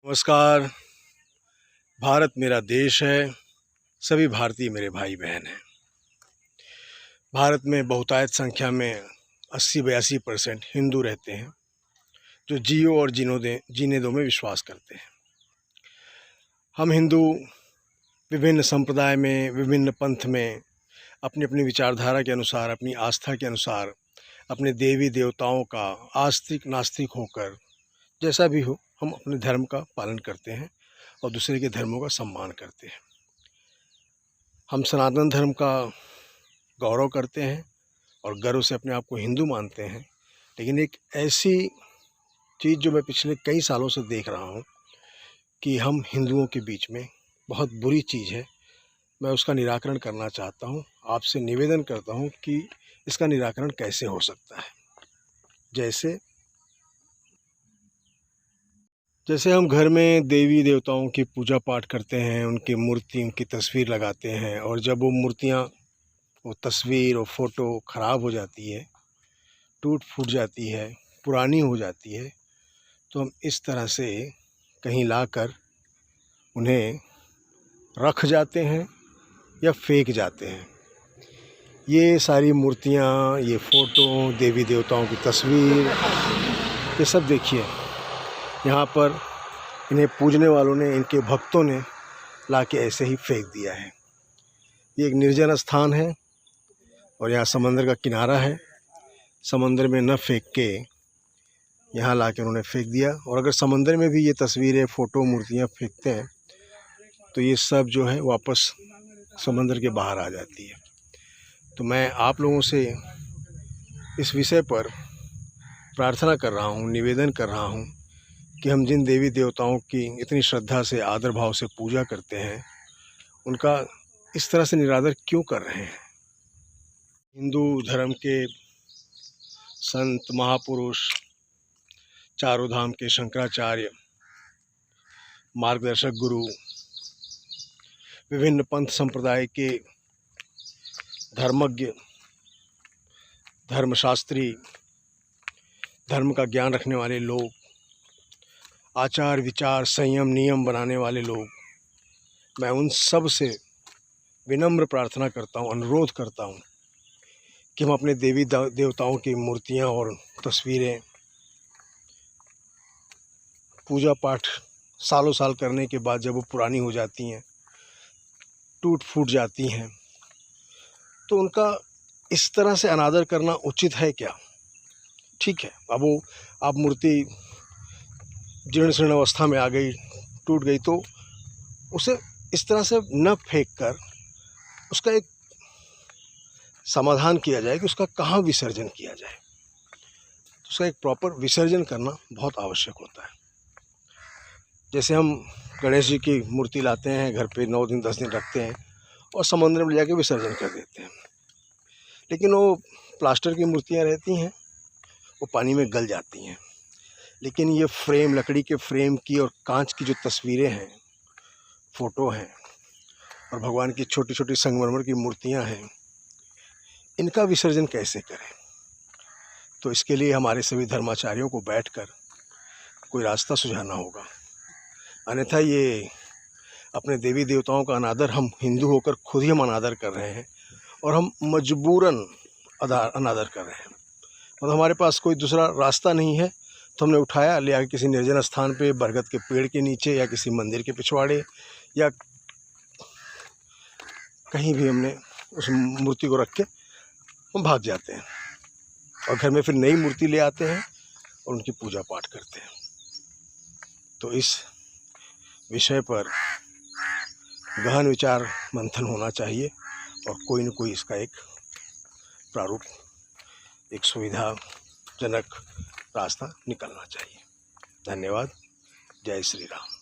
नमस्कार। भारत मेरा देश है, सभी भारतीय मेरे भाई बहन हैं। भारत में बहुतायत संख्या में 80-82% हिंदू रहते हैं, जो जियो और जीने दो में विश्वास करते हैं। हम हिंदू विभिन्न संप्रदाय में, विभिन्न पंथ में अपनी अपनी विचारधारा के अनुसार, अपनी आस्था के अनुसार अपने देवी देवताओं का आस्तिक नास्तिक होकर, जैसा भी हो, हम अपने धर्म का पालन करते हैं और दूसरे के धर्मों का सम्मान करते हैं। हम सनातन धर्म का गौरव करते हैं और गर्व से अपने आप को हिंदू मानते हैं। लेकिन एक ऐसी चीज़ जो मैं पिछले कई सालों से देख रहा हूँ कि हम हिंदुओं के बीच में बहुत बुरी चीज़ है, मैं उसका निराकरण करना चाहता हूँ। आपसे निवेदन करता हूँ कि इसका निराकरण कैसे हो सकता है। जैसे हम घर में देवी देवताओं की पूजा पाठ करते हैं, उनकी मूर्ति, उनकी तस्वीर लगाते हैं, और जब वो मूर्तियाँ, वो तस्वीर और फ़ोटो ख़राब हो जाती है, टूट फूट जाती है, पुरानी हो जाती है, तो हम इस तरह से कहीं लाकर उन्हें रख जाते हैं या फेंक जाते हैं। ये सारी मूर्तियाँ, ये फ़ोटो, देवी देवताओं की तस्वीर, ये सब देखिए, यहाँ पर इन्हें पूजने वालों ने, इनके भक्तों ने लाके ऐसे ही फेंक दिया है। ये एक निर्जन स्थान है और यहाँ समंदर का किनारा है। समंदर में न फेंक के यहाँ लाके उन्होंने फेंक दिया। और अगर समंदर में भी ये तस्वीरें, फ़ोटो, मूर्तियाँ फेंकते हैं तो ये सब जो है वापस समंदर के बाहर आ जाती है। तो मैं आप लोगों से इस विषय पर प्रार्थना कर रहा हूँ, निवेदन कर रहा हूँ कि हम जिन देवी देवताओं की इतनी श्रद्धा से, आदर भाव से पूजा करते हैं, उनका इस तरह से निरादर क्यों कर रहे हैं। हिंदू धर्म के संत महापुरुष, चारों धाम के शंकराचार्य, मार्गदर्शक गुरु, विभिन्न पंथ संप्रदाय के धर्मज्ञ, धर्मशास्त्री, धर्म का ज्ञान रखने वाले लोग, आचार विचार संयम नियम बनाने वाले लोग, मैं उन सब से विनम्र प्रार्थना करता हूँ, अनुरोध करता हूँ कि हम अपने देवी देवताओं की मूर्तियाँ और तस्वीरें, पूजा पाठ सालों साल करने के बाद जब वो पुरानी हो जाती हैं, टूट फूट जाती हैं, तो उनका इस तरह से अनादर करना उचित है क्या? ठीक है, अब वो आप मूर्ति जीर्ण शीर्ण अवस्था में आ गई, टूट गई, तो उसे इस तरह से न फेंक कर उसका एक समाधान किया जाए कि उसका कहाँ विसर्जन किया जाए। उसका एक प्रॉपर विसर्जन करना बहुत आवश्यक होता है। जैसे हम गणेश जी की मूर्ति लाते हैं, घर पे 9 दिन 10 दिन रखते हैं और समुद्र में ले जाके विसर्जन कर देते हैं, लेकिन वो प्लास्टर की मूर्तियाँ रहती हैं, वो पानी में गल जाती हैं। लेकिन ये फ्रेम, लकड़ी के फ्रेम की और कांच की जो तस्वीरें हैं, फ़ोटो हैं, और भगवान की छोटी छोटी संगमरमर की मूर्तियां हैं, इनका विसर्जन कैसे करें? तो इसके लिए हमारे सभी धर्माचार्यों को बैठकर कोई रास्ता सुझाना होगा। अन्यथा ये अपने देवी देवताओं का अनादर, हम हिंदू होकर खुद ही हम अनादर कर रहे हैं और हम मजबूरन अनादर कर रहे हैं। मतलब हमारे पास कोई दूसरा रास्ता नहीं है, तो हमने उठाया, ले आके किसी निर्जन स्थान पे, बरगद के पेड़ के नीचे या किसी मंदिर के पिछवाड़े या कहीं भी हमने उस मूर्ति को रख के हम भाग जाते हैं और घर में फिर नई मूर्ति ले आते हैं और उनकी पूजा पाठ करते हैं। तो इस विषय पर गहन विचार मंथन होना चाहिए और कोई न कोई इसका एक प्रारूप, एक सुविधाजनक रास्ता निकलना चाहिए। धन्यवाद। जय श्री राम।